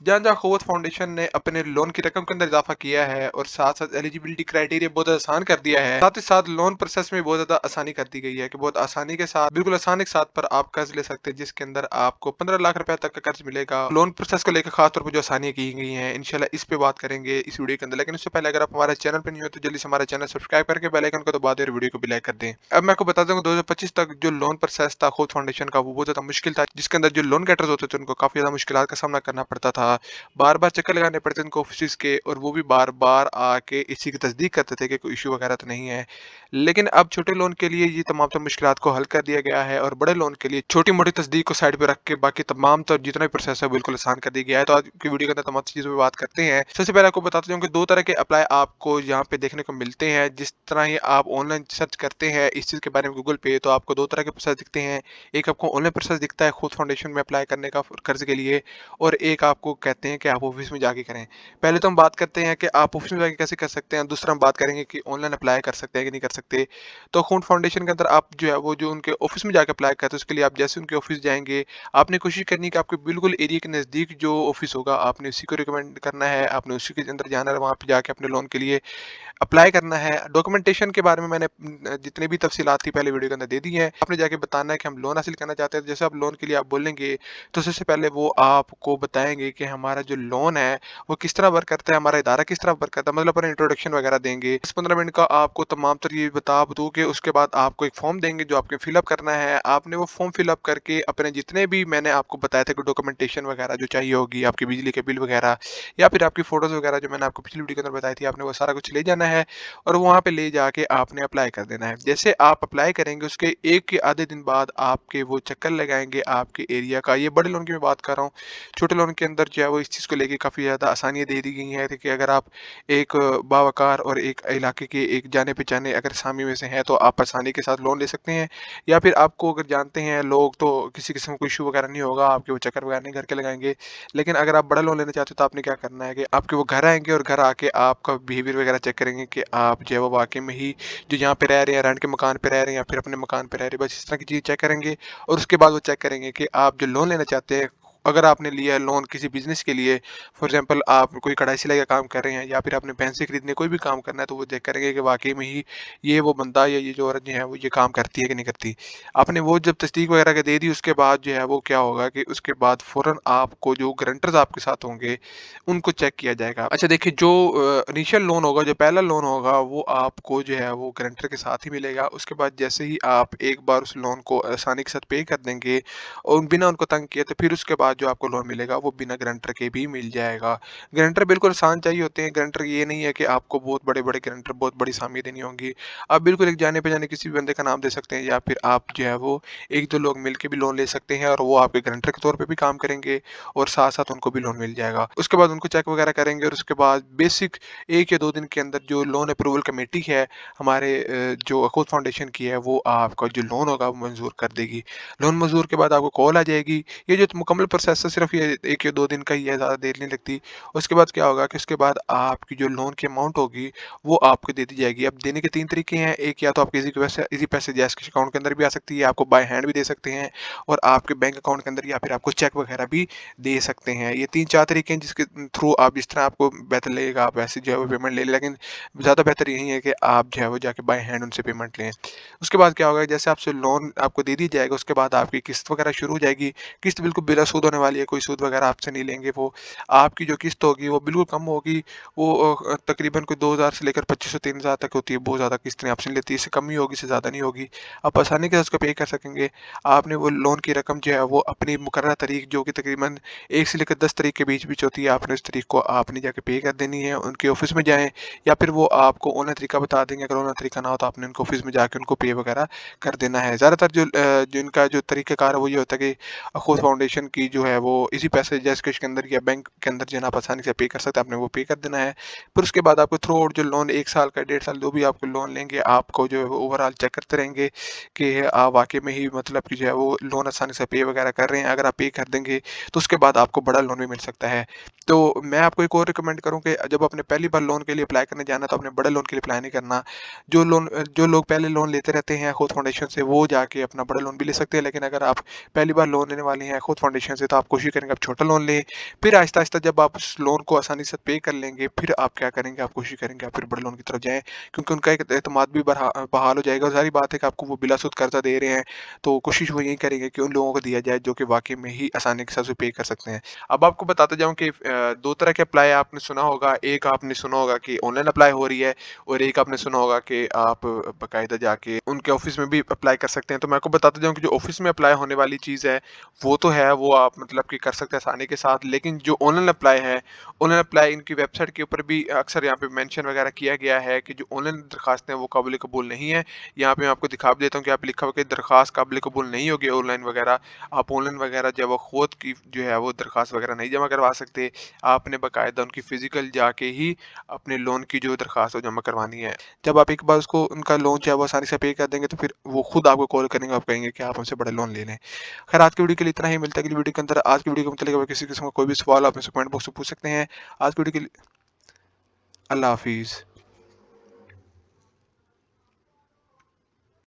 जहाँ जहाँ अखौत फाउंडेशन ने अपने लोन की रकम के अंदर इजाफा किया है और साथ साथ एलिजिबिलिटी क्राइटेरिया बहुत आसान कर दिया है, साथ ही साथ लोन प्रोसेस में बहुत ज्यादा आसानी कर दी गई है कि बहुत आसानी के साथ, बिल्कुल आसानी के साथ पर आप कर्ज ले सकते हैं, जिसके अंदर आपको 15 लाख रुपए तक का कर्ज मिलेगा। लोन प्रोसेस को लेकर खास तौर पर जो आसानियां की गई हैं, इंशाल्लाह इस पे बात करेंगे इस वीडियो के अंदर। लेकिन उससे पहले अगर आप हमारे चैनल पर नहीं हो तो जल्दी से हमारा चैनल सब्सक्राइब करके बेल आइकन को दबा दें और वीडियो को भी लाइक कर दें। अब मैं आपको बता दूं 2025 तक जो लोन प्रोसेस था अखौत फाउंडेशन का, वो बहुत ज्यादा मुश्किल था, जिसके अंदर जो लोन गेटर्स होते थे उनको काफी ज्यादा मुश्किल का सामना करना पड़ता था। बार-बार चक्कर लगाने पड़ते थे उनको ऑफिसेज़ के, और वो भी बार-बार आके इसी की तस्दीक करते थे कि कोई इश्यू वगैरह तो नहीं है। लेकिन अब छोटे लोन के लिए ये तमाम तर मुश्किलात को हल कर दिया गया है, और बड़े लोन के लिए छोटी-मोटी तस्दीक को साइड पे रख के बाकी तमाम तर जितना भी प्रोसेस है बिल्कुल आसान कर दिया गया है। तो आज की वीडियो के अंदर तमाम चीज़ों पे बात करते हैं। सबसे पहले आपको बताता चलूँ कि 2 तरह के अप्लाई आपको यहाँ पे देखने को मिलते हैं। जिस तरह ही आप ऑनलाइन सर्च करते हैं इस चीज़ के बारे में गूगल पे, तो आपको 2 तरह के प्रोसेस दिखते हैं। एक आपको ऑनलाइन प्रोसेस दिखता है खुद फाउंडेशन में अप्लाई करने का कर्ज के लिए, और एक आपको कहते हैं कि आप ऑफिस में जाके करें। पहले तो हम बात करते हैं कि आप ऑफिस में जाके कैसे कर सकते हैं, दूसरा हम बात करेंगे कि ऑनलाइन अप्लाई कर सकते हैं कि नहीं कर सकते। तो अकाउंट फाउंडेशन के अंदर आप जो है वो जो उनके ऑफिस में जाके अप्लाई करते हैं, उसके लिए आप जैसे उनके ऑफिस जाएंगे, आपने कोशिश करनी है कि आपके बिल्कुल एरिया के नज़दीक जो ऑफिस होगा आपने उसी को रिकमेंड करना है, आपने उसी के अंदर जाना है, वहाँ पे जाके अपने लोन के लिए अप्लाई करना है। डॉक्यूमेंटेशन के बारे में मैंने जितनी भी तफ़सीलात थी पहले वीडियो के अंदर दे दी हैं। आपने जाके बताना है कि हम लोन हासिल करना चाहते हैं। जैसे आप लोन के लिए आप बोलेंगे, तो सबसे पहले वो आपको बताएँगे कि हमारा जो लोन है, वो किस तरह वर्क करता है, हमारा इदारा किस तरह वर्क करता है, मतलब अपना इंट्रोडक्शन वगैरह देंगे। 10-15 मिनट का आपको तमाम तर ये बता के उसके बाद आपको एक फ़ॉर्म देंगे जो आपने फ़िल अप करना है। आपने वो फ़ॉर्म फ़िल अप करके अपने जितने भी मैंने आपको बताया था कि डॉक्यूमेंटेशन वगैरह जो चाहिए होगी, आपकी बिजली के बिल वगैरह या फिर आपकी फ़ोटोज़ वगैरह जो मैंने आपको पिछली वीडियो के अंदर बताई थी, आपने वो सारा कुछ ले जाना है और वहाँ पे ले जाके आपने अप्लाई कर देना है। जैसे आप अप्लाई करेंगे उसके 1 या आधे दिन बाद आपके वो चक्कर लगाएँगे आपके एरिया का। ये बड़े लोन की मैं बात कर रहा हूँ। छोटे लोन के अंदर जो है वो इस चीज़ को लेके काफ़ी ज़्यादा आसानियाँ दे दी गई हैं कि अगर आप एक बावकार और एक इलाके के एक जाने-पहचाने अगर सामी में से हैं, तो आप आसानी के साथ लोन ले सकते हैं। या फिर आपको अगर जानते हैं लोग, तो किसी किस्म का कोई इश्यू वगैरह नहीं होगा, आपके वो चक्कर वगैरह नहीं घर के लगाएँगे। लेकिन अगर आप बड़ा लोन लेना चाहते हो तो आपने क्या करना है कि आपके वो घर आएँगे और घर आके आपका बिहेवियर वगैरह चेक करेंगे कि आप जो है वो वाक़ई में ही जो यहाँ पे रह रहे हैं, रेंट के मकान पे रह रहे हैं या फिर अपने मकान पे रह रहे हैं, बस इस तरह की चीज़ चेक करेंगे। और उसके बाद वो चेक करेंगे कि आप जो लोन लेना चाहते हैं, अगर आपने लिया है लोन किसी बिज़नेस के लिए, फॉर एग्ज़ाम्पल आप कोई कढ़ाई सिलाई का काम कर रहे हैं या फिर आपने भैंसें खरीदने कोई भी काम करना है, तो वो चेक करेंगे कि वाक़ई में ही ये वो बंदा या ये जो औरत जो है वो ये काम करती है कि नहीं करती। आपने वो जब तस्दीक वगैरह के दे दी, उसके बाद जो है वो क्या होगा कि उसके बाद फ़ौरन आपको जो गारंटर्स आपके साथ होंगे, उनको चेक किया जाएगा। अच्छा देखिए, जो इनिशियल लोन होगा, जो पहला लोन होगा, वो आपको जो है वो गारंटर के साथ ही मिलेगा। उसके बाद जैसे ही आप एक बार उस लोन को आसानी के साथ पे कर देंगे और बिना उनको तंग किए, तो फिर उसके बाद जो आपको लोन मिलेगा वो बिना गारंटर के भी मिल जाएगा। गारंटर बिल्कुल आसान चाहिए होते हैं। गारंटर ये नहीं है कि आपको बहुत बड़े-बड़े गारंटर, बहुत बड़ी सामी देनी होंगी। आप बिल्कुल एक जाने-पहचाने किसी भी बंदे का नाम दे सकते हैं, या फिर आप जो है वो 1-2 लोग मिलके भी लोन ले सकते हैं, और वो आपके गारंटर के तौर पे भी काम करेंगे और साथ-साथ उनको भी लोन मिल जाएगा। उसके बाद उनको चेक वगैरह करेंगे और उसके बाद बेसिक 1 या 2 दिन के अंदर जो लोन अप्रूवल कमेटी है हमारे जो अखौत फाउंडेशन की है, वो आपका जो लोन होगा वो मंज़ूर कर देगी। लोन मंज़ूर के बाद आपको कॉल आ जाएगी। ये जो मुकम्मल प्रोसेस है सिर्फ़ ये 1 या 2 दिन का ही है, ज़्यादा देर नहीं लगती। उसके बाद क्या होगा कि उसके बाद आपकी जो लोन की अमाउंट होगी वो आपको दे दी जाएगी। अब देने के 3 तरीके हैं। एक, या तो आपके ईज़ी पैसे जैज़ कैश अकाउंट के अंदर भी आ सकती है, आपको बाय हैंड भी दे सकते हैं, और आपके बैंक अकाउंट के अंदर या फिर आपको चेक वगैरह भी दे सकते हैं। ये 3-4 तरीके हैं जिसके थ्रू आप जिस तरह आपको बेहतर लगेगा आप वैसे जो है वो पेमेंट ले लें, लेकिन ज़्यादा बेहतर यही है कि आप जो है वो जाके बाय हैंड उनसे पेमेंट लें। उसके बाद क्या होगा, जैसे आपसे लोन आपको दे दी जाएगा, उसके बाद आपकी किस्त वगैरह शुरू हो जाएगी। किस्त बिल्कुल बिला सूद होने वाली है, कोई सूद वगैरह आपसे नहीं लेंगे वो। आपकी जो किस्त होगी वो बिल्कुल कम होगी। वो तकरीबन कोई 2000 से लेकर 2500-3000 तक होती है। बहुत ज़्यादा किस्त नहीं आपसे नहीं लेती, इससे कम ही होगी, इससे ज़्यादा नहीं होगी। आप आसानी के साथ उसको पे कर सकेंगे। आपने वो लोन की रकम जो है वो अपनी मुकर्रर तारीख, जो कि तकरीबन 1 से लेकर 10 तारीख के बीच-बीच होती है, आपने उस तारीख को आपने जाके पे कर देनी है। उनके ऑफ़िस में जाएँ, या फिर वो आपको ऑनलाइन तरीका बता देंगे। अगर ऑनलाइन तरीका ना हो तो आपने उनके ऑफ़िस में जाके उनको पे वगैरह कर देना है। ज़्यादातर जो इनका जो तरीक़ाकार है वो ये होता है कि अखौत फाउंडेशन की जो है वो इसी पैसे जैज़ कैश के अंदर या बैंक के अंदर जो है ना आप आसानी से पे कर सकते हैं, आपने वो पे कर देना है। फिर उसके बाद आपको थ्रू आउट जो लोन 1 साल का, 1.5 साल जो भी आपको लोन लेंगे, आपको जो है वो ओवरऑल चेक करते रहेंगे कि आप वाक़ई में ही मतलब कि जो है वो लोन आसानी से पे वगैरह कर रहे हैं। अगर आप पे कर देंगे तो उसके बाद आपको बड़ा लोन भी मिल सकता है। तो मैं आपको एक और रिकमेंड करूँ कि जब आपने पहली बार लोन के लिए अप्लाई करने जाना, तो आपने बड़े लोन के लिए अप्लाई नहीं करना। जो लोग पहले लोन लेते रहते हैं खुद फाउंडेशन से, वो जाके अपना बड़ा लोन भी ले सकते हैं। लेकिन अगर आप पहली बार लोन लेने वाले हैं खुद फाउंडेशन से, तो आप कोशिश करेंगे आप छोटा लोन लें, फिर आहिस्ता आहिस्ता जब आप उस लोन को आसानी से पे कर लेंगे, फिर आप क्या करेंगे, आप कोशिश करेंगे आप फिर बड़े लोन की तरफ जाएँ, क्योंकि उनका एक एतमाद भी बहाल हो जाएगा। और ज़ाहिर बात है कि आपको वो बिलासुद कर्जा दे रहे हैं, तो कोशिश वो यही करेंगे कि उन लोगों को दिया जाए जो कि वाक़ई में ही आसानी के साथ उसे पे कर सकते हैं। अब आपको बताता जाऊँ कि 2 तरह के अप्लाई आपने सुना होगा, एक आपने सुना होगा कि ऑनलाइन अप्लाई हो रही है, और एक आपने सुना होगा कि आप बाकायदा जाके उनके ऑफ़िस में भी अप्लाई कर सकते हैं। तो मैं आपको बताता जाऊँ कि जो ऑफ़िस में अप्लाई होने वाली चीज़ है, वो तो है, वो आप मतलब कि कर सकते हैं आसानी के साथ। लेकिन जो ऑनलाइन अप्लाई है, ऑनलाइन अप्लाई इनकी वेबसाइट के ऊपर भी अक्सर यहाँ पे मेंशन वगैरह किया गया है कि जो ऑनलाइन दरखास्तें हैं वो काबिल कबूल नहीं है। यहाँ पे मैं आपको दिखा भी देता हूँ कि यहाँ पे लिखा हुआ है कि दरखास्त काबिल कबूल नहीं होगी ऑनलाइन वगैरह। आप ऑनलाइन वगैरह जब वो खुद की जो है वो दरखास्त वगैरह नहीं जमा करवा सकते। आपने बाकायदा उनकी फ़िज़िकल जाके ही अपने लोन की जो दरखास्त है वो जमा करवानी है। जब आप एक बार उसको उनका लोन जो है वो आसानी से पे कर देंगे, तो फिर वो खुद आपको कॉल करेंगे, आप कहेंगे कि आप हमसे बड़ा लोन ले लें। खैर आज की वीडियो के लिए इतना ही, मिलता है अगली वीडियो के अंदर। आज की वीडियो को मतलब किसी किस्म का कोई भी सवाल आप मुझसे कमेंट बॉक्स में पूछ सकते हैं। आज की वीडियो के लिए अल्लाह हाफ़िज़।